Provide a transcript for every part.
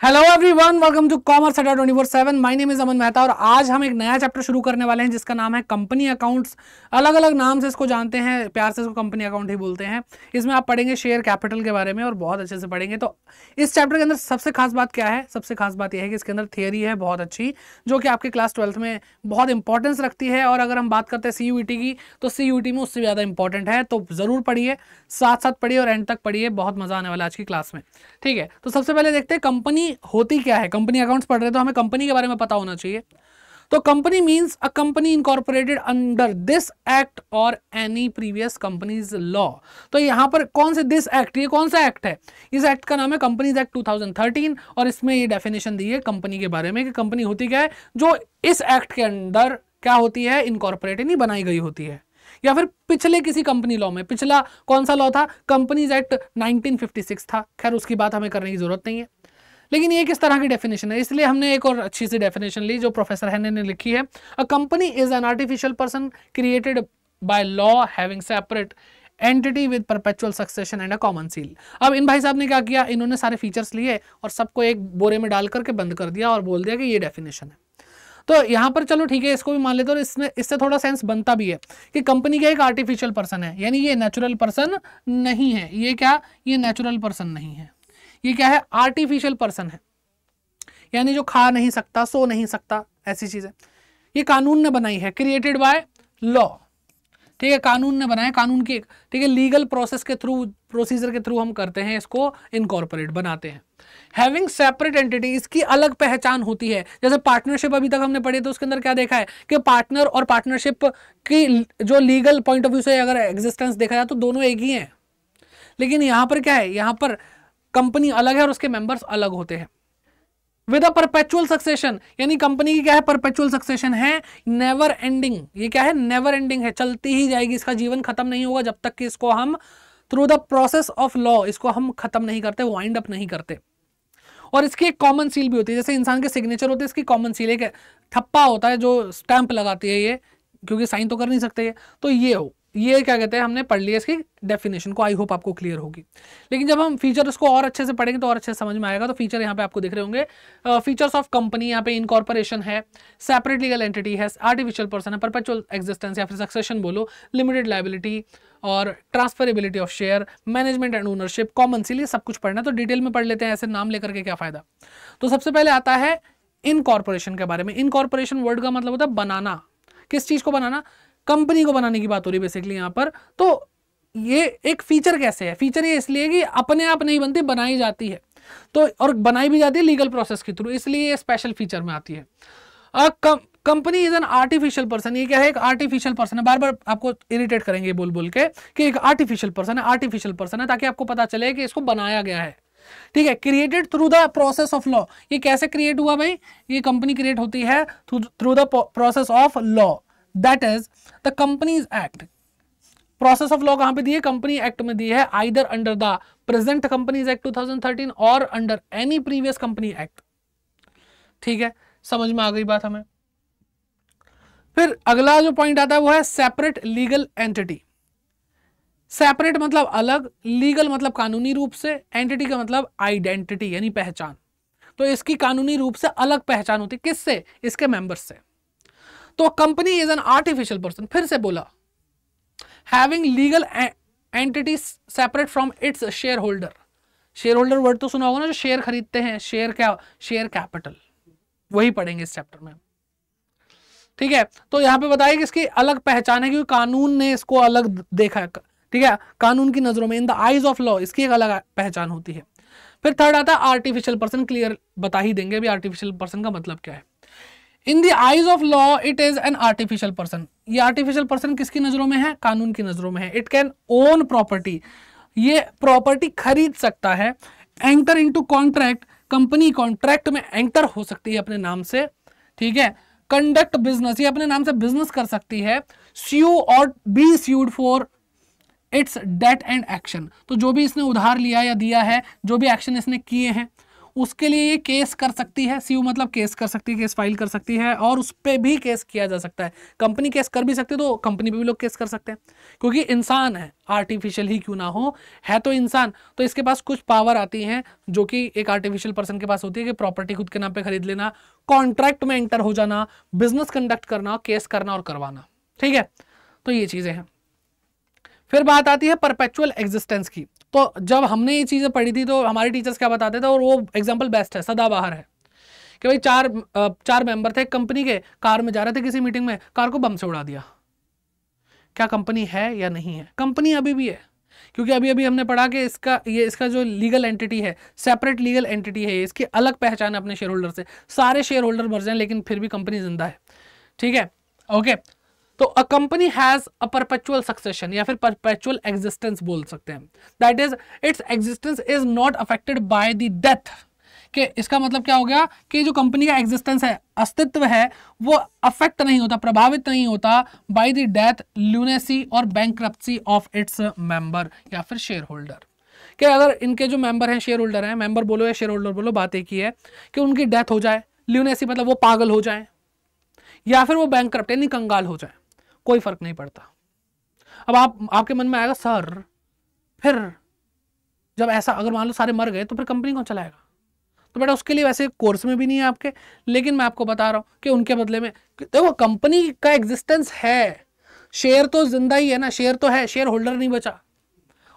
Hello everyone, welcome to commerce Adda 24/7। My name is Aman Mehta और आज हम एक नया चैप्टर शुरू करने वाले हैं जिसका नाम है कंपनी अकाउंट्स। अलग अलग नाम से इसको जानते हैं, प्यार से इसको कंपनी अकाउंट ही बोलते हैं। इसमें आप पढ़ेंगे शेयर कैपिटल के बारे में और बहुत अच्छे से पढ़ेंगे। तो इस चैप्टर के अंदर सबसे खास बात क्या है? सबसे खास बात यह है कि इसके अंदर थियरी है बहुत अच्छी, जो कि आपके क्लास 12th में बहुत इंपॉर्टेंस रखती है। और अगर हम बात करते हैं CUET की, तो CUET में उससे ज़्यादा इंपॉर्टेंट है। तो ज़रूर पढ़िए, साथ साथ पढ़िए और एंड तक पढ़िए, बहुत मजा आने वाला है आज की क्लास में। ठीक है, तो सबसे पहले देखते हैं कंपनी होती क्या है। कंपनी अकाउंट्स पढ़ रहे हैं तो हमें कंपनी के बारे में पता होना चाहिए। तो company means a company incorporated under this act और एनी प्रीवियस कंपनीज लॉ। तो यहां पर कौन से दिस एक्ट, ये कौन सा एक्ट है? इस एक्ट का नाम है कंपनीज एक्ट 2013 और इसमें ये डेफिनेशन दी है कंपनी के बारे में कि कंपनी होती क्या है, जो इस एक्ट के अंदर क्या होती है, इनकॉर्पोरेटेड नहीं बनाई गई होती है। या फिर पिछले किसी कंपनी लॉ में, पिछला कौन सा लॉ था? कंपनीज एक्ट 1956 था। खैर उसकी बात हमें करने की जरूरत नहीं है, लेकिन ये किस तरह की डेफिनेशन है, इसलिए हमने एक और अच्छी सी डेफिनेशन ली जो प्रोफेसर हेने ने लिखी है। A company is an artificial person created by law having separate entity with perpetual succession and a common seal. अब इन भाई साहब ने क्या किया, इन्होंने सारे फीचर्स लिए और सबको एक बोरे में डाल करके बंद कर दिया और बोल दिया कि ये डेफिनेशन है। तो यहां पर चलो ठीक है, इसको भी मान लेते हो। इसमें इससे थोड़ा सेंस बनता भी है कि कंपनी क्या एक आर्टिफिशियल पर्सन है, यानी ये नेचुरल पर्सन नहीं है। ये क्या, ये नेचुरल पर्सन नहीं है, ये क्या है, आर्टिफिशियल पर्सन है। यानी जो खा नहीं सकता, सो नहीं सकता, ऐसी चीज है। ये कानून ने बनाई है, क्रिएटेड बाय लॉ। ठीक है, कानून ने बनाया, कानून की, ठीक है, लीगल प्रोसेस के थ्रू, प्रोसीजर के थ्रू हम करते हैं इसको, इनकॉर्पोरेट बनाते हैं। हैविंग सेपरेट एंटिटी, इसकी अलग पहचान होती है। जैसे पार्टनरशिप अभी तक हमने पढ़ी, तो उसके अंदर क्या देखा है कि पार्टनर और पार्टनरशिप की जो लीगल पॉइंट ऑफ व्यू से अगर एग्जिस्टेंस देखा जाए तो दोनों एक ही हैं। लेकिन यहां पर क्या है, यहां पर कंपनी अलग है और उसके मेंबर्स अलग होते हैं। विद अ परपेचुअल सक्सेशन, यानी कंपनी की क्या है, परपेचुअल सक्सेशन है, नेवर एंडिंग। ये क्या है, नेवर एंडिंग है, चलती ही जाएगी, इसका जीवन खत्म नहीं होगा जब तक कि इसको हम through the process of law इसको हम खत्म नहीं करते, वाइंड अप नहीं करते। और इसकी एक कॉमन सील भी होती है, जैसे इंसान के सिग्नेचर होते हैं, इसकी कॉमन सील एक ठप्पा होता है जो स्टैंप लगाती है ये, क्योंकि साइन तो कर नहीं सकते ये। तो ये क्या कहते हैं, हमने पढ़ लिया इसकी डेफिनेशन को। आई होप आपको क्लियर होगी। लेकिन जब हम फीचर इसको और अच्छे से पढ़ेंगे तो और अच्छे से समझ में आएगा। तो फीचर यहाँ पे आपको दिख रहे होंगे। फीचर्स ऑफ कंपनी, यहाँ पे इनकॉर्पोरेशन है, सेपरेट लीगल एंटिटी है, आर्टिफिशियल पर्सन है, परपेचुअल एग्जिस्टेंस या फिर सक्सेशन बोलो, लिमिटेड लायबिलिटी और transferability of share, management and ownership, common seal, ये सब कुछ पढ़ना। तो डिटेल में पढ़ लेते हैं, ऐसे नाम लेकर के क्या फायदा। तो सबसे पहले आता है इनकॉर्पोरेशन के बारे में। इनकॉर्पोरेशन वर्ड का मतलब होता है बनाना। किस चीज को बनाना? कंपनी को बनाने की बात हो रही है बेसिकली यहाँ पर। तो ये एक फीचर कैसे है? फीचर ये इसलिए कि अपने आप नहीं बनती, बनाई जाती है। तो और बनाई भी जाती है लीगल प्रोसेस के थ्रू, इसलिए ये स्पेशल फीचर में आती है। Company is an artificial person, ये क्या है, एक आर्टिफिशियल पर्सन है। बार बार आपको इरिटेट करेंगे बोल बोल के कि एक आर्टिफिशियल पर्सन है, आर्टिफिशियल पर्सन है, ताकि आपको पता चले कि इसको बनाया गया है। ठीक है, created through the process of law. ये कैसे क्रिएट हुआ भाई? ये कंपनी क्रिएट होती है through the process of law, that is the companies act. Process of law कहां पे दी है? कंपनी एक्ट में दी है, either under the present companies act 2013 और under any previous company act. ठीक है, समझ में आ गई बात हमें। फिर अगला जो पॉइंट आता है वो है सेपरेट लीगल एंटिटी। सेपरेट मतलब अलग, लीगल मतलब कानूनी रूप से, एंटिटी का मतलब आइडेंटिटी यानी पहचान। तो इसकी कानूनी रूप से अलग पहचान होती है, किससे? इसके मेंबर्स से। तो company is an artificial person, फिर से बोला, having legal entity separate from its share holder. Share holder word तो सुना होगा ना, जो शेयर खरीदते हैं। शेयर क्या? शेयर कैपिटल, वही पढ़ेंगे इस चैप्टर में। ठीक है, तो यहां पे बताया कि इसकी अलग पहचान है क्योंकि कानून ने इसको अलग देखा है। ठीक है, कानून की नजरों में, in the eyes of law, इसकी एक अलग पहचान होती है। फिर थर्ड आता है आर्टिफिशियल पर्सन। क्लियर बता ही देंगे अभी आर्टिफिशियल पर्सन का मतलब क्या है। In the eyes of law it is an artificial person. ये आर्टिफिशियल पर्सन किसकी नजरों में है? कानून की नजरों में है। इट कैन ओन प्रॉपर्टी, ये प्रॉपर्टी खरीद सकता है। Enter into contract, company contract में एंटर हो सकती है अपने नाम से। ठीक है, कंडक्ट बिजनेस, ये अपने नाम से बिजनेस कर सकती है। स्यू और be sued for its debt and action, तो जो भी इसने उधार लिया या दिया है, जो भी एक्शन इसने किए हैं उसके लिए ये केस कर सकती है। सीयू मतलब केस कर सकती है, केस फाइल कर सकती है, और उस पर भी केस किया जा सकता है। कंपनी केस कर भी सकती है तो कंपनी पे भी लोग केस कर सकते हैं, क्योंकि इंसान है, आर्टिफिशियल ही क्यों ना हो, है तो इंसान, तो इसके पास कुछ पावर आती हैं जो कि एक आर्टिफिशियल पर्सन के पास होती है, कि प्रॉपर्टी खुद के नाम पे खरीद लेना, कॉन्ट्रैक्ट में एंटर हो जाना, बिजनेस कंडक्ट करना, केस करना और करवाना। ठीक है, तो ये चीजें हैं। फिर बात आती है परपेचुअल एग्जिस्टेंस की। तो जब हमने ये चीजें पढ़ी थी तो हमारे टीचर्स क्या बताते थे, और वो एग्जांपल बेस्ट है, सदाबहार है, कि भाई चार मेंबर थे कंपनी के, कार में जा रहे थे किसी मीटिंग में, कार को बम से उड़ा दिया। क्या कंपनी है या नहीं है? कंपनी अभी भी है, क्योंकि अभी अभी हमने पढ़ा कि इसका जो लीगल एंटिटी है, सेपरेट लीगल एंटिटी है, इसकी अलग पहचान है अपने शेयर होल्डर से। सारे शेयर होल्डर मर जाए लेकिन फिर भी कंपनी जिंदा है। ठीक है, ओके। तो a company has a perpetual succession या फिर परपेचुअल एग्जिस्टेंस बोल सकते हैं। That is its existence is not affected by the death. कि इसका मतलब क्या हो गया कि जो कंपनी का एग्जिस्टेंस है, अस्तित्व है, वो अफेक्ट नहीं होता, प्रभावित नहीं होता बाय द डेथ, ल्यूनेसी और बैंक्रप्सी ऑफ इट्स मेंबर या फिर शेयर होल्डर। कि अगर इनके जो मेंबर हैं, शेयर होल्डर हैं, मेंबर बोलो या शेयर होल्डर बोलो, बात एक ही है कि उनकी डेथ हो जाए, ल्यूनेसी मतलब वो पागल हो जाए, या फिर वो बैंकरप्ट यानी कंगाल हो जाए, कोई फर्क नहीं पड़ता। अब आपके मन में आएगा सर फिर जब ऐसा अगर मान लो सारे मर गए तो फिर कंपनी कौन चलाएगा? तो बेटा उसके लिए वैसे कोर्स में भी नहीं है आपके, लेकिन मैं आपको बता रहा हूं कि उनके बदले में देखो कंपनी का एग्जिस्टेंस है, शेयर तो जिंदा ही है ना, शेयर तो है, शेयर होल्डर नहीं बचा,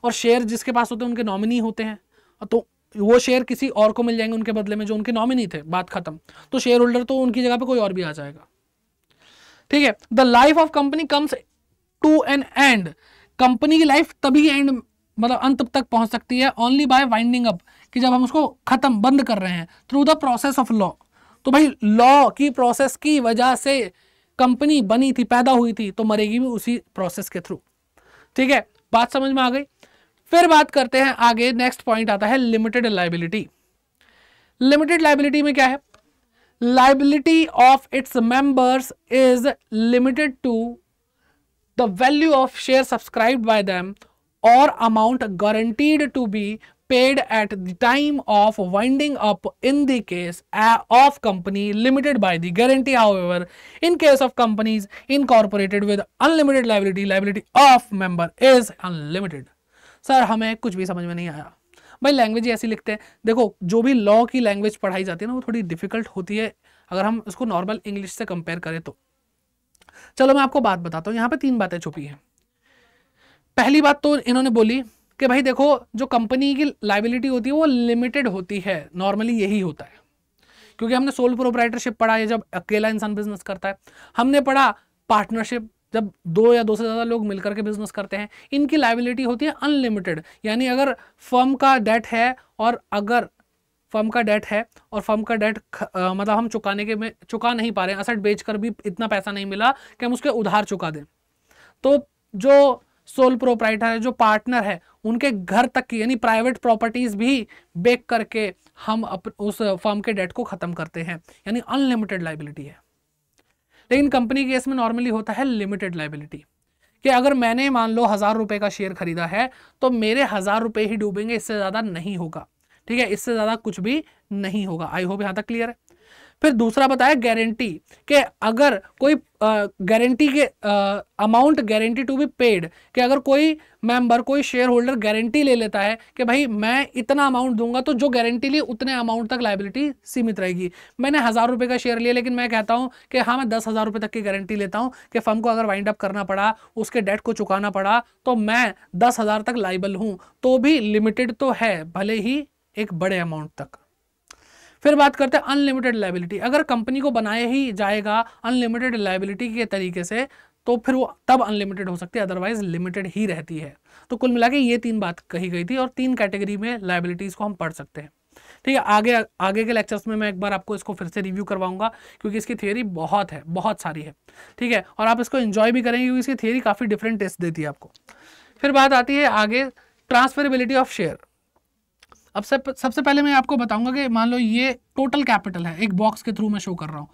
और शेयर जिसके पास होते हैं उनके नॉमिनी होते हैं, तो वो शेयर किसी और को मिल जाएंगे उनके बदले में जो उनके नॉमिनी थे, बात खत्म। तो शेयर होल्डर तो उनकी जगह पे कोई और भी आ जाएगा। ठीक है, the life of company comes to an end. Company की लाइफ तभी एंड मतलब अंत तक पहुंच सकती है ओनली बाय वाइंडिंग अप, कि जब हम उसको खत्म बंद कर रहे हैं, through the process of law. तो भाई लॉ की प्रोसेस की वजह से कंपनी बनी थी, पैदा हुई थी, तो मरेगी भी उसी प्रोसेस के थ्रू। ठीक है, बात समझ में आ गई। फिर बात करते हैं आगे, नेक्स्ट पॉइंट आता है लिमिटेड लायबिलिटी। लिमिटेड लायबिलिटी में क्या है? liability of its members is limited to the value of shares subscribed by them or amount guaranteed to be paid at the time of winding up in the case of company limited by the guarantee. However, in case of companies incorporated with unlimited liability, liability of member is unlimited. Sir हमें कुछ भी समझ में नहीं आया भाई, language ऐसी लिखते हैं। देखो जो भी लॉ की लैंग्वेज पढ़ाई जाती है ना वो थोड़ी डिफिकल्ट होती है अगर हम उसको नॉर्मल इंग्लिश से कंपेयर करें तो। चलो मैं आपको बात बताता हूं, यहां पे 3 बातें छुपी हैं। पहली बात तो इन्होंने बोली कि भाई देखो जो कंपनी की लायबिलिटी होती है वो लिमिटेड होती है, नॉर्मली यही होता है, क्योंकि हमने सोल प्रोप्राइटरशिप पढ़ा है जब अकेला इंसान बिजनेस करता है, हमने पढ़ा पार्टनरशिप जब 2 या 2 से ज़्यादा लोग मिलकर के बिजनेस करते हैं, इनकी लायबिलिटी होती है अनलिमिटेड। यानी अगर फर्म का डेट है और फर्म का डेट मतलब हम चुका नहीं पा रहे हैं, असेट बेचकर भी इतना पैसा नहीं मिला कि हम उसके उधार चुका दें, तो जो सोल प्रोप्राइटर है, जो पार्टनर है, उनके घर तक की यानी प्राइवेट प्रॉपर्टीज भी बेच करके हम उस फर्म के डेट को खत्म करते हैं, यानी अनलिमिटेड लायबिलिटी है। लेकिन कंपनी केस में नॉर्मली होता है लिमिटेड लायबिलिटी, कि अगर मैंने मान लो 1000 रुपए का शेयर खरीदा है तो मेरे 1000 रुपए ही डूबेंगे, इससे ज्यादा नहीं होगा। ठीक है, इससे ज्यादा कुछ भी नहीं होगा। आई होप यहां तक क्लियर है। फिर दूसरा बताया गारंटी, कि अगर कोई गारंटी के amount guarantee to be paid, कि अगर कोई मेंबर कोई शेयर होल्डर गारंटी ले लेता है कि भाई मैं इतना अमाउंट दूंगा, तो जो गारंटी ली उतने अमाउंट तक लायबिलिटी सीमित रहेगी। मैंने 1000 रुपए का शेयर लिया लेकिन मैं कहता हूं कि हाँ मैं 10,000 रुपए तक की गारंटी लेता हूं कि फर्म को अगर वाइंड अप करना पड़ा, उसके डेट को चुकाना पड़ा, तो मैं 10,000 तक लायबल हूं, तो भी लिमिटेड तो है, भले ही एक बड़े अमाउंट तक। फिर बात करते हैं अनलिमिटेड लायबिलिटी। अगर कंपनी को बनाया ही जाएगा अनलिमिटेड लायबिलिटी के तरीके से, तो फिर वो तब अनलिमिटेड हो सकती है, अदरवाइज लिमिटेड ही रहती है। तो कुल मिला के ये 3 बात कही गई थी और 3 कैटेगरी में लायबिलिटीज को हम पढ़ सकते हैं। ठीक है, आगे के लेक्चर्स में मैं एक बार आपको इसको फिर से रिव्यू करवाऊंगा, क्योंकि इसकी थियरी बहुत है, बहुत सारी है। ठीक है, और आप इसको एंजॉय भी करेंगे क्योंकि इसकी थियरी काफी डिफरेंट टेस्ट देती है आपको। फिर बात आती है आगे ट्रांसफरेबिलिटी ऑफ शेयर। अब सबसे पहले मैं आपको बताऊंगा कि मान लो ये टोटल कैपिटल है, एक बॉक्स के थ्रू मैं शो कर रहा हूं,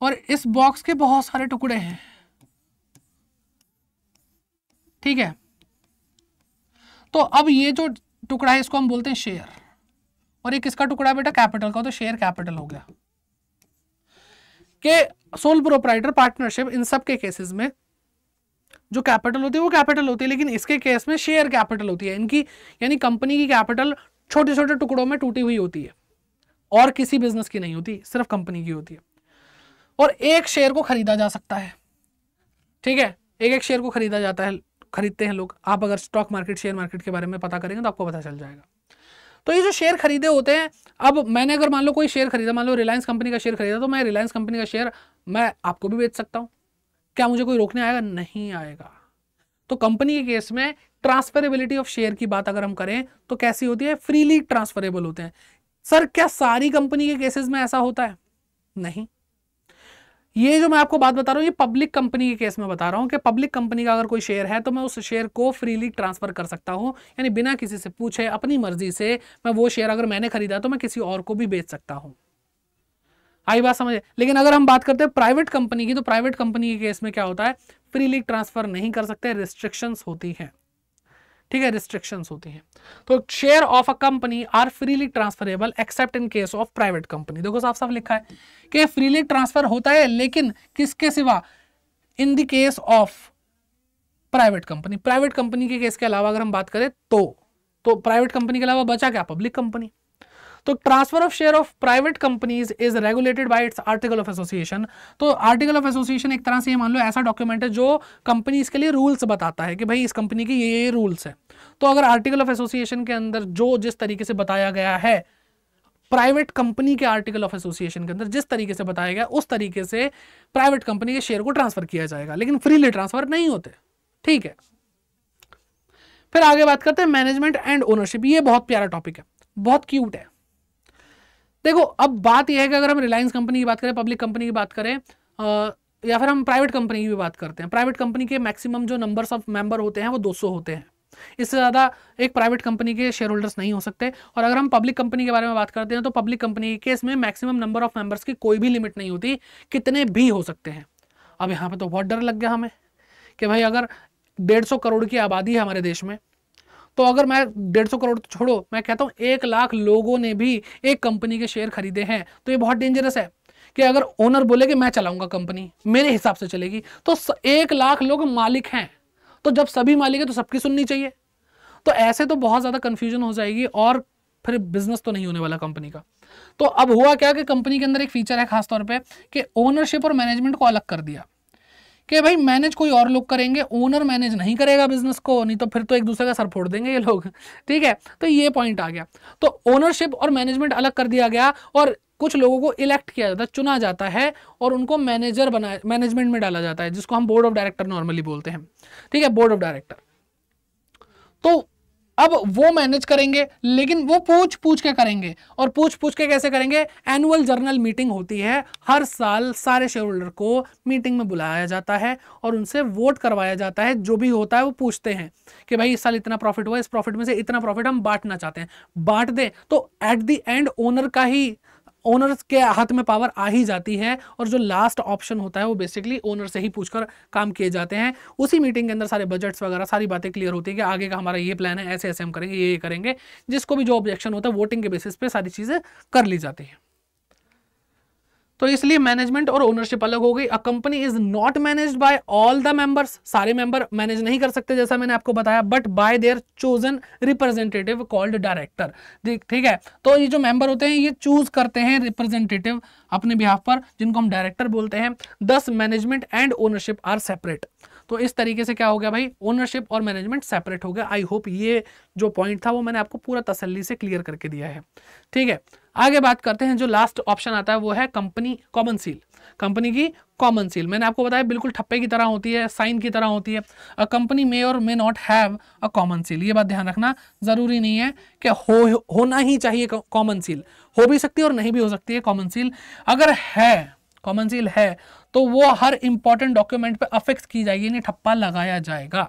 और इस बॉक्स के बहुत सारे टुकड़े हैं। ठीक है, तो अब ये जो टुकड़ा है इसको हम बोलते हैं शेयर, और ये किसका टुकड़ा है बेटा, कैपिटल का, तो शेयर कैपिटल हो गया। कि सोल प्रोप्राइटर, पार्टनरशिप, इन सब के केसेस में जो कैपिटल होती है वो कैपिटल होती है, लेकिन इसके केस में शेयर कैपिटल होती है इनकी, यानी कंपनी की कैपिटल छोटे छोटे टुकड़ों में टूटी हुई होती है और किसी बिजनेस की नहीं होती, सिर्फ कंपनी की होती है। और एक शेयर को खरीदा जा सकता है, ठीक है, एक एक शेयर को खरीदा जाता है, खरीदते हैं लोग। आप अगर स्टॉक मार्केट, शेयर मार्केट के बारे में पता करेंगे तो आपको पता चल जाएगा। तो ये जो शेयर खरीदे होते हैं, अब मैंने अगर मान लो कोई शेयर खरीदा, मान लो रिलायंस कंपनी का शेयर खरीदा, तो मैं रिलायंस कंपनी का शेयर मैं आपको भी बेच सकता हूं। क्या मुझे कोई रोकने आएगा? नहीं आएगा। तो कंपनी के केस में ट्रांसफरेबिलिटी ऑफ शेयर की बात अगर हम करें तो कैसी होती है? फ्रीली ट्रांसफरेबल होते हैं। सर क्या सारी कंपनी के केसेस में ऐसा होता है? नहीं। ये जो मैं आपको बात बता रहा हूं ये पब्लिक कंपनी के केस में बता रहा हूं कि पब्लिक कंपनी का अगर कोई शेयर है तो मैं उस शेयर को फ्रीली ट्रांसफर कर सकता हूं, यानी बिना किसी से पूछे अपनी मर्जी से मैं वो शेयर, अगर मैंने खरीदा तो मैं किसी और को भी बेच सकता हूं। आई बात समझे? लेकिन अगर हम बात करते हैं प्राइवेट कंपनी की, तो प्राइवेट कंपनी के केस में क्या होता है? फ्रीली ट्रांसफर नहीं कर सकते, रिस्ट्रिक्शंस होती हैं, ठीक है, रिस्ट्रिक्शंस होती हैं। तो share of a company are freely transferable except in case of private company. देखो साफ साफ लिखा है कि फ्रीली ट्रांसफर होता है, लेकिन किसके सिवा? In the case of private company. Private company के केस के अलावा अगर हम बात करें तो प्राइवेट कंपनी के अलावा बचा क्या? Public company. तो transfer of share of private companies is regulated by its article of association. तो आर्टिकल ऑफ एसोसिएशन एक तरह से ये मान लो ऐसा डॉक्यूमेंट है जो कंपनीज के लिए रूल्स बताता है कि भाई इस कंपनी के ये रूल्स है। तो अगर आर्टिकल ऑफ एसोसिएशन के अंदर जो जिस तरीके से बताया गया है, प्राइवेट कंपनी के आर्टिकल ऑफ एसोसिएशन के अंदर जिस तरीके से बताया गया उस तरीके से प्राइवेट कंपनी के शेयर को ट्रांसफर किया जाएगा, लेकिन फ्रीली ट्रांसफर नहीं होते, ठीक है। फिर आगे बात करते हैं मैनेजमेंट एंड ओनरशिप। ये बहुत प्यारा टॉपिक है, बहुत क्यूट है। देखो अब बात यह है कि अगर हम रिलायंस कंपनी की बात करें, पब्लिक कंपनी की बात करें, या फिर हम प्राइवेट कंपनी की भी बात करते हैं, प्राइवेट कंपनी के मैक्सिमम जो नंबर्स ऑफ मेंबर होते हैं वो 200 होते हैं। इससे ज़्यादा एक प्राइवेट कंपनी के शेयर होल्डर्स नहीं हो सकते। और अगर हम पब्लिक कंपनी के बारे में बात करते हैं तो पब्लिक कंपनी के केस में मैक्सिमम नंबर ऑफ मेंबर्स की कोई भी लिमिट नहीं होती, कितने भी हो सकते हैं। अब यहाँ पे तो बहुत डर लग गया हमें कि भाई अगर 150 करोड़ की आबादी है हमारे देश में, तो अगर मैं 150 करोड़ तो छोड़ो, मैं कहता हूँ 1 लाख लोगों ने भी एक कंपनी के शेयर खरीदे हैं, तो ये बहुत डेंजरस है कि अगर ओनर बोले कि मैं चलाऊंगा कंपनी, मेरे हिसाब से चलेगी, तो 1 लाख लोग मालिक हैं, तो जब सभी मालिक है तो सबकी सुननी चाहिए। तो ऐसे तो बहुत ज़्यादा कन्फ्यूजन हो जाएगी और फिर बिजनेस तो नहीं होने वाला कंपनी का। तो अब हुआ क्या कि कंपनी के अंदर एक फीचर है खासतौर पर कि ओनरशिप और मैनेजमेंट को अलग कर दिया कि भाई मैनेज कोई और लोग करेंगे, ओनर मैनेज नहीं करेगा बिजनेस को, नहीं तो फिर तो एक दूसरे का सर फोड़ देंगे ये लोग, ठीक है। तो ये पॉइंट आ गया। तो ओनरशिप और मैनेजमेंट अलग कर दिया गया और कुछ लोगों को इलेक्ट किया जाता है, चुना जाता है और उनको मैनेजमेंट में डाला जाता है, जिसको हम बोर्ड ऑफ डायरेक्टर नॉर्मली बोलते हैं, ठीक है, बोर्ड ऑफ डायरेक्टर। तो अब वो मैनेज करेंगे, लेकिन वो पूछ पूछ के करेंगे। और पूछ पूछ के कैसे करेंगे? एनुअल जर्नल मीटिंग होती है, हर साल सारे शेयर होल्डर को मीटिंग में बुलाया जाता है और उनसे वोट करवाया जाता है। जो भी होता है वो पूछते हैं कि भाई इस साल इतना प्रॉफिट हुआ, इस प्रॉफिट में से इतना प्रॉफिट हम बांटना चाहते हैं, बांट दें। तो एट द एंड ओनर्स के हाथ में पावर आ ही जाती है और जो लास्ट ऑप्शन होता है वो बेसिकली ओनर से ही पूछकर काम किए जाते हैं। उसी मीटिंग के अंदर सारे बजट्स वगैरह सारी बातें क्लियर होती है कि आगे का हमारा ये प्लान है, ऐसे ऐसे हम करेंगे, ये करेंगे। जिसको भी जो ऑब्जेक्शन होता है वोटिंग के बेसिस पे सारी चीजें कर ली जाती है। तो इसलिए मैनेजमेंट और ओनरशिप अलग हो गई। A company is not managed by all the members, सारे मेंबर मैनेज नहीं कर सकते जैसा मैंने आपको बताया, but by there chosen representative called director, ठीक है। तो ये जो मेंबर होते हैं ये चूज करते हैं रिप्रेजेंटेटिव अपने बिहाफ पर, जिनको हम डायरेक्टर बोलते हैं। Thus management and ownership are separate. तो इस तरीके से क्या हो गया भाई, ओनरशिप और मैनेजमेंट सेपरेट हो गया। आई होप ये जो पॉइंट था वो मैंने आपको पूरा तसल्ली से क्लियर करके दिया है, ठीक है। आगे बात करते हैं, जो लास्ट ऑप्शन आता है वो है कंपनी कॉमन सील। कंपनी की कॉमन सील मैंने आपको बताया बिल्कुल ठप्पे की तरह होती है, साइन की तरह होती है। अ कंपनी मे और may not have a common seal. ये बात ध्यान रखना, जरूरी नहीं है कि होना ही चाहिए कॉमन सील, हो भी सकती है और नहीं भी हो सकती है कॉमन सील। अगर है कॉमन सील है तो वो हर इंपॉर्टेंट डॉक्यूमेंट पे अफिक्स की जाएगी, यानी ठप्पा लगाया जाएगा,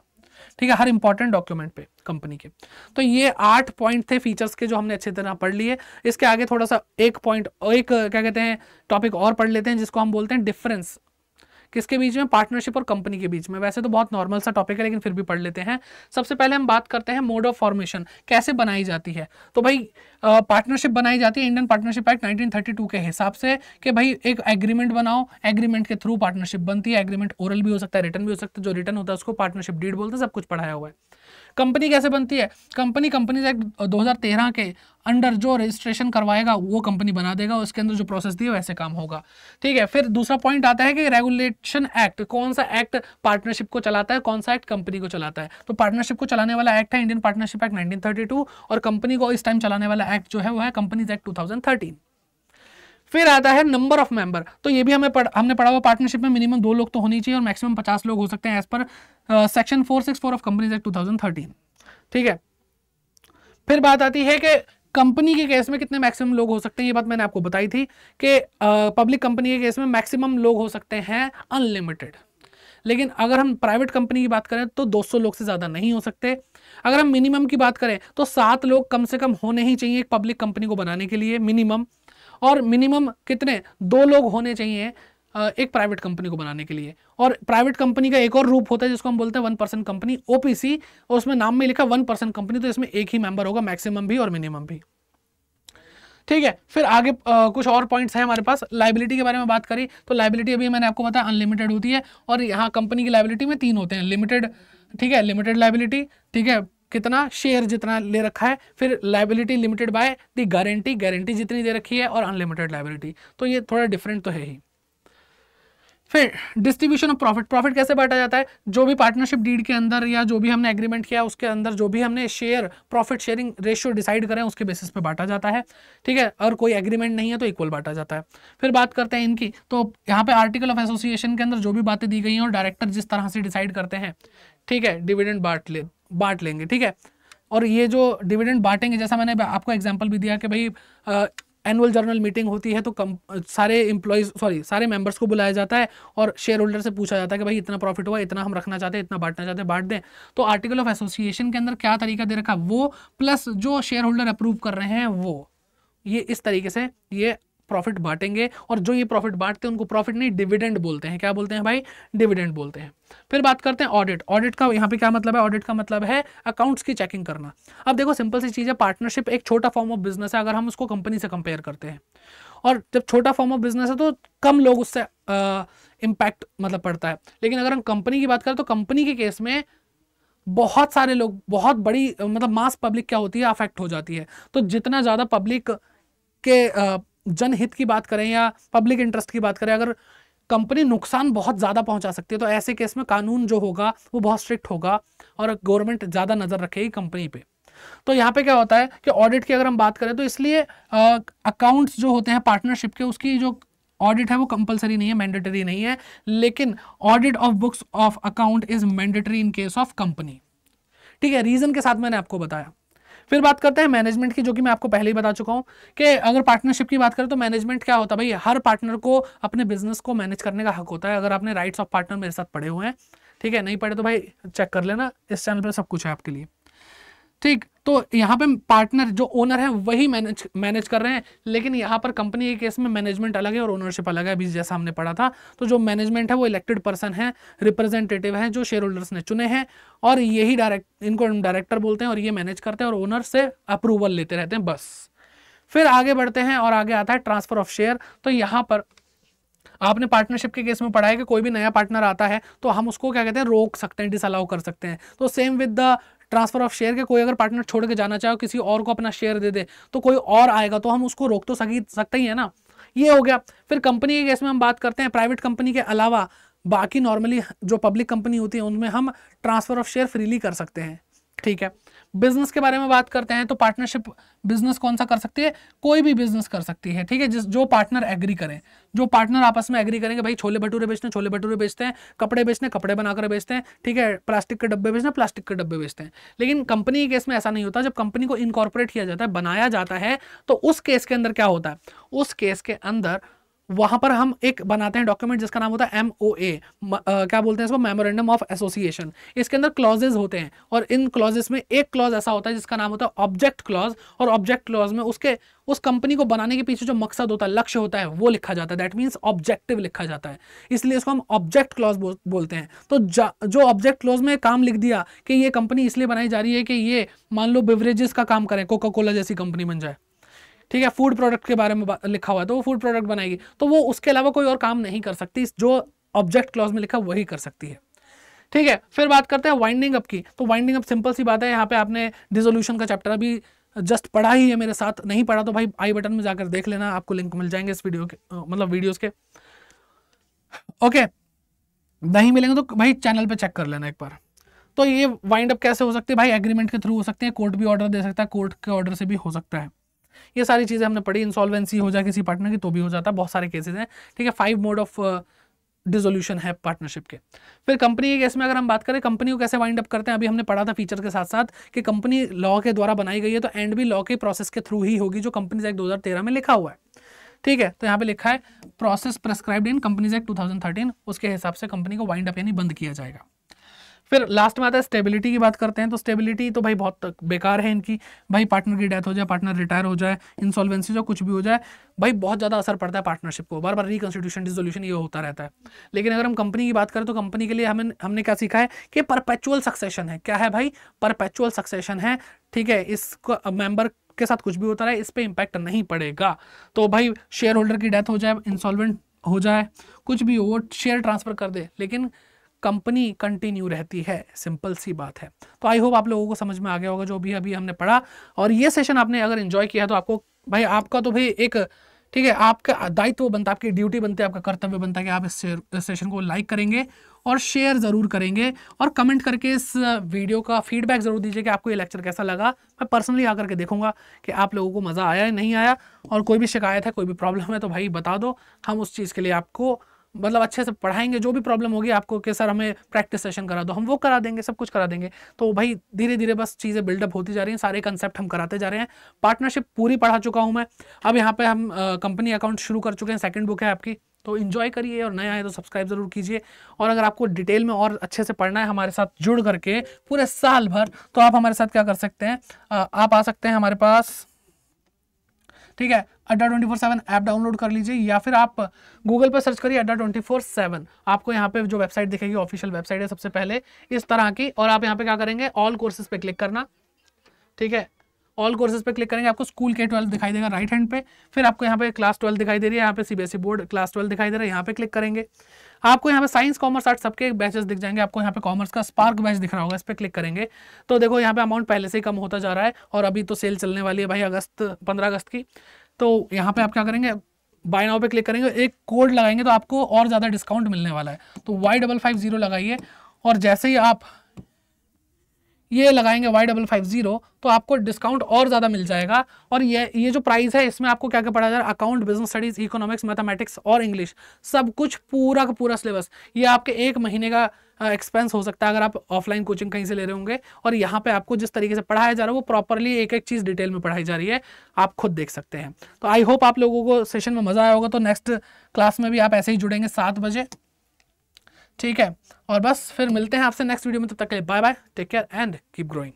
ठीक है, हर इंपॉर्टेंट डॉक्यूमेंट पे कंपनी के। तो ये 8 पॉइंट थे फीचर्स के जो हमने अच्छी तरह पढ़ लिए। इसके आगे थोड़ा सा एक क्या कहते हैं टॉपिक और पढ़ लेते हैं, जिसको हम बोलते हैं डिफरेंस, किसके बीच में, पार्टनरशिप और कंपनी के बीच में। वैसे तो बहुत नॉर्मल सा टॉपिक है लेकिन फिर भी पढ़ लेते हैं। सबसे पहले हम बात करते हैं मोड ऑफ फॉर्मेशन, कैसे बनाई जाती है। तो भाई पार्टनरशिप बनाई जाती है इंडियन पार्टनरशिप एक्ट 1932 के हिसाब से कि भाई एक एग्रीमेंट बनाओ, एग्रीमेंट के थ्रू पार्टनरशिप बनती है। एग्रीमेंट ओरल भी हो सकता है, रिटन भी हो सकता है, जो रिटन होता है उसको पार्टनरशिप डीड बोलते हैं, सब कुछ पढ़ाया हुआ है। कंपनी कैसे बनती है, कंपनीज एक्ट 2013 के अंडर जो रजिस्ट्रेशन करवाएगा वो कंपनी बना देगा, उसके अंदर जो प्रोसेस दी है वैसे काम होगा, ठीक है। फिर दूसरा पॉइंट आता है कि रेगुलेशन एक्ट, कौन सा एक्ट पार्टनरशिप को चलाता है, कौन सा एक्ट कंपनी को चलाता है। तो पार्टनरशिप को चलाने वाला एक्ट है इंडियन पार्टनरशिप एक्ट 1932 और कंपनी को इस टाइम चलाने वाला एक्ट जो है वो है कंपनीज एक्ट 2013। फिर आता है नंबर ऑफ मेंबर, तो ये भी हमने पढ़ा हुआ, पार्टनरशिप में मिनिमम 2 लोग तो होनी चाहिए और मैक्सिमम 50 लोग हो सकते हैं as per section 464 of companies act 2013, ठीक है। फिर बात आती है कि कंपनी के केस में कितने मैक्सिमम लोग हो सकते हैं। ये बात मैंने आपको बताई थी कि पब्लिक कंपनी के केस में मैक्सिमम लोग हो सकते हैं अनलिमिटेड, लेकिन अगर हम प्राइवेट कंपनी की बात करें तो 200 लोग से ज़्यादा नहीं हो सकते। अगर हम मिनिमम की बात करें तो 7 लोग कम से कम होने ही चाहिए एक पब्लिक कंपनी को बनाने के लिए मिनिमम, और मिनिमम कितने, 2 लोग होने चाहिए एक प्राइवेट कंपनी को बनाने के लिए। और प्राइवेट कंपनी का एक और रूप होता है जिसको हम बोलते हैं 1% कंपनी, ओपीसी, और उसमें नाम में लिखा 1% कंपनी, तो इसमें एक ही मेंबर होगा, मैक्सिमम भी और मिनिमम भी, ठीक है। फिर आगे कुछ और पॉइंट्स हैं हमारे पास। लायबिलिटी के बारे में बात करी तो लायबिलिटी अभी मैंने आपको बताया अनलिमिटेड होती है, और यहाँ कंपनी की लायबिलिटी में 3 होते हैं, लिमिटेड, ठीक है, लिमिटेड लायबिलिटी, ठीक है, कितना शेयर जितना ले रखा है, फिर liability limited by the guarantee, guarantee जितनी दे रखी है, और अनलिमिटेड लायबिलिटी, तो ये थोड़ा डिफरेंट तो है ही। फिर डिस्ट्रीब्यूशन ऑफ प्रॉफिट, प्रॉफिट कैसे बांटा जाता है, जो भी पार्टनरशिप डीड के अंदर या जो भी हमने एग्रीमेंट किया उसके अंदर जो भी हमने share profit sharing ratio decide करें उसके बेसिस पे बांटा जाता है, ठीक है। और कोई एग्रीमेंट नहीं है तो इक्वल बांटा जाता है। फिर बात करते हैं इनकी, तो यहाँ पे आर्टिकल ऑफ एसोसिएशन के अंदर जो भी बातें दी गई हैं और डायरेक्टर जिस तरह से डिसाइड करते हैं, ठीक है, डिविडेंड बांट लेंगे, ठीक है। और ये जो डिविडेंड बांटेंगे, जैसा मैंने आपको एग्जांपल भी दिया कि भाई एनुअल जर्नल मीटिंग होती है तो सारे मेंबर्स को बुलाया जाता है और शेयर होल्डर से पूछा जाता है कि भाई इतना प्रॉफिट हुआ, इतना हम रखना चाहते हैं, इतना बांटना चाहते हैं, बांट दें। तो आर्टिकल ऑफ एसोसिएशन के अंदर क्या तरीका दे रखा वो, प्लस जो शेयर होल्डर अप्रूव कर रहे हैं वो, ये इस तरीके से ये प्रॉफिट बांटेंगे। और जो ये प्रॉफिट बांटते हैं उनको प्रॉफिट नहीं डिविडेंड बोलते हैं। क्या बोलते हैं भाई, डिविडेंड बोलते हैं। फिर बात करते हैं ऑडिट, ऑडिट का यहाँ पे क्या मतलब है, ऑडिट का मतलब है अकाउंट्स की चेकिंग करना। अब देखो सिंपल सी चीज़ है, पार्टनरशिप एक छोटा फॉर्म ऑफ बिजनेस है अगर हम उसको कंपनी से कंपेयर करते हैं, और जब छोटा फॉर्म ऑफ बिजनेस है तो कम लोग उससे इम्पैक्ट मतलब पड़ता है। लेकिन अगर हम कंपनी की बात करें तो कंपनी के केस में बहुत सारे लोग, बहुत बड़ी मतलब मास पब्लिक क्या होती है, अफेक्ट हो जाती है। तो जितना ज़्यादा पब्लिक के जनहित की बात करें या पब्लिक इंटरेस्ट की बात करें, अगर कंपनी नुकसान बहुत ज़्यादा पहुंचा सकती है तो ऐसे केस में कानून जो होगा वो बहुत स्ट्रिक्ट होगा और गवर्नमेंट ज़्यादा नज़र रखेगी कंपनी पे। तो यहाँ पे क्या होता है कि ऑडिट की अगर हम बात करें तो इसलिए अकाउंट्स जो होते हैं पार्टनरशिप के, उसकी जो ऑडिट है वो कंपलसरी नहीं है, मैंडेटरी नहीं है, लेकिन audit of books of account is mandatory in case of company, ठीक है। रीजन के साथ मैंने आपको बताया। फिर बात करते हैं मैनेजमेंट की, जो कि मैं आपको पहले ही बता चुका हूं कि अगर पार्टनरशिप की बात करें तो मैनेजमेंट क्या होता है भाई, हर पार्टनर को अपने बिजनेस को मैनेज करने का हक होता है। अगर आपने राइट्स ऑफ पार्टनर मेरे साथ पढ़े हुए हैं, ठीक है, नहीं पढ़े तो भाई चेक कर लेना, इस चैनल पर सब कुछ है आपके लिए, ठीक। तो यहाँ पे पार्टनर जो ओनर है वही मैनेज कर रहे हैं, लेकिन यहाँ पर कंपनी के केस में मैनेजमेंट अलग है और ओनरशिप अलग है, अभी जैसा हमने पढ़ा था। तो जो मैनेजमेंट है वो इलेक्टेड पर्सन है, रिप्रेजेंटेटिव है जो शेयर होल्डर्स ने चुने हैं, और यही इनको डायरेक्टर बोलते हैं, और ये मैनेज करते हैं और ओनर से अप्रूवल लेते रहते हैं, बस। फिर आगे बढ़ते हैं और आगे आता है ट्रांसफर ऑफ शेयर। तो यहाँ पर आपने पार्टनरशिप के केस में पढ़ा है कि कोई भी नया पार्टनर आता है तो हम उसको क्या कहते हैं, रोक सकते हैं, डिसअलाउ कर सकते हैं। तो same with the transfer of share के, कोई अगर पार्टनर छोड़ के जाना चाहे, किसी और को अपना शेयर दे दे, तो कोई और आएगा तो हम उसको रोक तो सकते ही है ना, ये हो गया। फिर कंपनी के केस में हम बात करते हैं, प्राइवेट कंपनी के अलावा बाकी नॉर्मली जो पब्लिक कंपनी होती है उनमें हम ट्रांसफर ऑफ शेयर फ्रीली कर सकते हैं, ठीक है। बिजनेस के बारे में बात करते हैं तो पार्टनरशिप बिजनेस कौन सा कर सकती है, कोई भी बिजनेस कर सकती है, ठीक है, जो पार्टनर एग्री करें, जो पार्टनर आपस में एग्री करेंगे, भाई छोले भटूरे बेचने छोले भटूरे बेचते हैं, कपड़े बेचने कपड़े बनाकर बेचते हैं, ठीक है, प्लास्टिक के डब्बे बेचने प्लास्टिक के डब्बे बेचते हैं। लेकिन कंपनी के केस में ऐसा नहीं होता। जब कंपनी को इनकॉर्पोरेट किया जाता है, बनाया जाता है, तो उस केस के अंदर क्या होता है, उस केस के अंदर वहां पर हम एक बनाते हैं डॉक्यूमेंट जिसका नाम होता है MOA, क्या बोलते हैं इसको, मेमोरेंडम ऑफ एसोसिएशन। इसके अंदर क्लॉजेज होते हैं और इन क्लॉजेस में एक क्लॉज ऐसा होता है जिसका नाम होता है ऑब्जेक्ट क्लॉज, और ऑब्जेक्ट क्लॉज में उसके उस कंपनी को बनाने के पीछे जो मकसद होता है, लक्ष्य होता है, वो लिखा जाता है। दैट मीन्स ऑब्जेक्टिव लिखा जाता है, इसलिए इसको हम ऑब्जेक्ट क्लॉज बोलते हैं। तो जो ऑब्जेक्ट क्लॉज में काम लिख दिया कि ये कंपनी इसलिए बनाई जा रही है कि ये मान लो बेवरेजेस का काम करें, कोका कोला जैसी कंपनी बन जाए, ठीक है, फूड प्रोडक्ट के बारे में लिखा हुआ है तो वो फूड प्रोडक्ट बनाएगी, तो वो उसके अलावा कोई और काम नहीं कर सकती, जो ऑब्जेक्ट क्लॉज में लिखा वही कर सकती है। ठीक है, फिर बात करते हैं वाइंडिंग अप की। तो वाइंडिंग अप सिंपल सी बात है, यहाँ पे आपने डिसोल्यूशन का चैप्टर अभी जस्ट पढ़ा ही है मेरे साथ, नहीं पढ़ा तो भाई आई बटन में जाकर देख लेना, आपको लिंक मिल जाएंगे इस वीडियो के, मतलब वीडियोस के। ओके, नहीं मिलेंगे तो भाई चैनल पे चेक कर लेना एक बार। तो ये वाइंड अप कैसे हो सकती है भाई, एग्रीमेंट के थ्रू हो सकते हैं, कोर्ट भी ऑर्डर दे सकता है, कोर्ट के ऑर्डर से भी हो सकता है। ये सारी चीजें हमने पढ़ी, इंसॉल्वेंसी हो जाए किसी पार्टनर की तो भी हो जाता है, बहुत सारे केसेस हैं। ठीक है, 5 मोड ऑफ डिसोल्यूशन है पार्टनरशिप के। फिर कंपनी के केस में अगर हम बात करें कंपनी को कैसे वाइंड अप करते हैं, अभी हमने पढ़ा था फीचर के साथ साथ कि कंपनी लॉ के द्वारा बनाई गई है, तो एंड भी लॉ के प्रोसेस के थ्रू ही होगी, जो कंपनीज एक्ट 2013 में लिखा हुआ है। ठीक है, तो यहाँ पे लिखा है process prescribed in companies act 2013, उसके हिसाब से कंपनी को वाइंड अप यानी बंद किया जाएगा। फिर लास्ट में आता है स्टेबिलिटी की बात करते हैं। तो स्टेबिलिटी तो भाई बहुत बेकार है इनकी, भाई पार्टनर की डेथ हो जाए, पार्टनर रिटायर हो जाए, इंसॉल्वेंसी जो कुछ भी हो जाए, भाई बहुत ज़्यादा असर पड़ता है पार्टनरशिप को, बार बार रिकंस्टिट्यूशन डिसोल्यूशन ये होता रहता है। लेकिन अगर हम कंपनी की बात करें तो कंपनी के लिए हमने क्या सीखा है कि परपेचुअल सक्सेशन है। क्या है भाई, परपेचुअल सक्सेशन है। ठीक है, इसको मेंबर के साथ कुछ भी होता रहे, इस पर इंपैक्ट नहीं पड़ेगा। तो भाई शेयर होल्डर की डेथ हो जाए, इंसॉल्वेंट हो जाए, कुछ भी हो, शेयर ट्रांसफर कर दे, लेकिन कंपनी कंटिन्यू रहती है, सिंपल सी बात है। तो आई होप आप लोगों को समझ में आ गया होगा जो भी अभी हमने पढ़ा, और ये सेशन आपने अगर एंजॉय किया तो आपको भाई, आपका तो भाई एक, ठीक है, आपका दायित्व बनता है, आपकी ड्यूटी बनती है, आपका कर्तव्य बनता है कि आप इस सेशन को लाइक करेंगे और शेयर ज़रूर करेंगे, और कमेंट करके इस वीडियो का फीडबैक ज़रूर दीजिए कि आपको ये लेक्चर कैसा लगा। मैं पर्सनली आकर के देखूंगा कि आप लोगों को मज़ा आया या नहीं आया, और कोई भी शिकायत है, कोई भी प्रॉब्लम है तो भाई बता दो, हम उस चीज़ के लिए आपको मतलब अच्छे से पढ़ाएंगे। जो भी प्रॉब्लम होगी आपको कि सर हमें प्रैक्टिस सेशन करा दो, हम वो करा देंगे, सब कुछ करा देंगे। तो भाई धीरे धीरे बस चीज़ें बिल्डअप होती जा रही हैं, सारे कंसेप्ट हम कराते जा रहे हैं। पार्टनरशिप पूरी पढ़ा चुका हूँ मैं, अब यहाँ पे हम कंपनी अकाउंट शुरू कर चुके हैं, सेकंड बुक है आपकी, तो इन्जॉय करिए, और नया है तो सब्सक्राइब जरूर कीजिए। और अगर आपको डिटेल में और अच्छे से पढ़ना है हमारे साथ जुड़ करके पूरे साल भर, तो आप हमारे साथ क्या कर सकते हैं, आप आ सकते हैं हमारे पास। ठीक है, अड्डा 24/7 ऐप डाउनलोड कर लीजिए, या फिर आप गूगल पर सर्च करिए अड्डा 24/7, आपको यहाँ पे जो वेबसाइट दिखेगी ऑफिशियल वेबसाइट है सबसे पहले इस तरह की, और आप यहाँ पे क्या करेंगे, ऑल कोर्सेज पे क्लिक करना। ठीक है, ऑल कोर्सेज पे क्लिक करेंगे, आपको स्कूल के 12 दिखाई देगा राइट हैंड पे, फिर आपको यहाँ पे क्लास 12 दिखाई दे रही है, यहाँ पे CBSE बोर्ड क्लास 12 दिखाई दे रहा है, यहाँ पे क्लिक करेंगे, आपको यहाँ पे साइंस कॉमर्स आर्ट सबके बैचेस दिख जाएंगे। आपको यहाँ पे कॉमर्स का स्पार्क बैच दिख रहा होगा, इस पे क्लिक करेंगे तो देखो यहाँ पे अमाउंट पहले से ही कम होता जा रहा है, और अभी तो सेल चलने वाली है भाई 15 अगस्त की। तो यहाँ पे आप क्या करेंगे, बाय नाउ पे क्लिक करेंगे, एक कोड लगाएंगे तो आपको और ज़्यादा डिस्काउंट मिलने वाला है। तो Y550 लगाइए, और जैसे ही आप ये लगाएंगे Y550 तो आपको डिस्काउंट और ज़्यादा मिल जाएगा। और ये जो प्राइस है इसमें आपको क्या क्या पढ़ा जा रहा है, account, business studies, economics, mathematics और इंग्लिश, सब कुछ पूरा का पूरा सिलेबस। ये आपके 1 महीने का एक्सपेंस हो सकता है अगर आप ऑफलाइन कोचिंग कहीं से ले रहे होंगे, और यहाँ पे आपको जिस तरीके से पढ़ाया जा रहा है वो प्रॉपरली एक एक चीज़ डिटेल में पढ़ाई जा रही है, आप खुद देख सकते हैं। तो आई होप आप लोगों को सेशन में मज़ा आया होगा। तो नेक्स्ट क्लास में भी आप ऐसे ही जुड़ेंगे 7 बजे। ठीक है, और बस फिर मिलते हैं आपसे नेक्स्ट वीडियो में, तब तक के लिए bye bye, take care and keep growing.